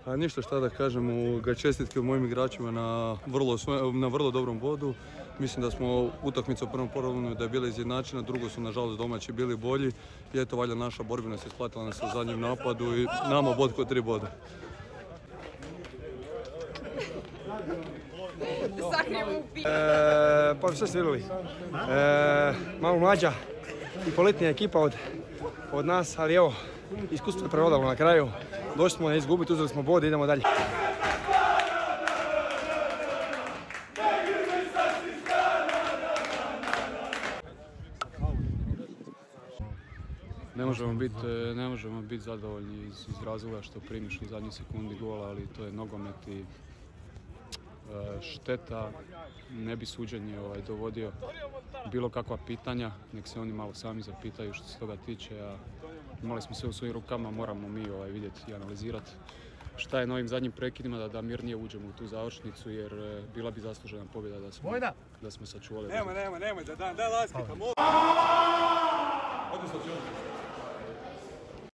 A ništa šta da kažem, čestitke mojim igračima na vrlo dobrom bodu. Mislim da smo utakmicu u prvom poluvremenu da je bila izjednačena, drugo su nažalost domaći bili bolji i eto valjda naša borbina se isplatila nas u zadnjem napadu i nama bod kod 3 boda. Pa sve ste vidjeli. Malo mlađa i kvalitetnija ekipa od nas, ali evo, iskustvo je prevladalo na kraju. Došli smo ne izgubiti, uzeli smo bod i idemo dalje. Ne možemo biti zadovoljni iz razloga što primiš u zadnjoj sekundi gola, ali to je nogomet i šteta. Ne bi suđenje dovodio bilo kakva pitanja, nek se oni malo sami zapitaju što se toga tiče, a imali smo sve u svojim rukama, moramo mi vidjeti i analizirati šta je na ovim zadnjim prekidima da mirnije uđemo u tu završnicu, jer bila bi zaslužena pobjeda da smo sačuvali. Nemoj, da laskita, molim.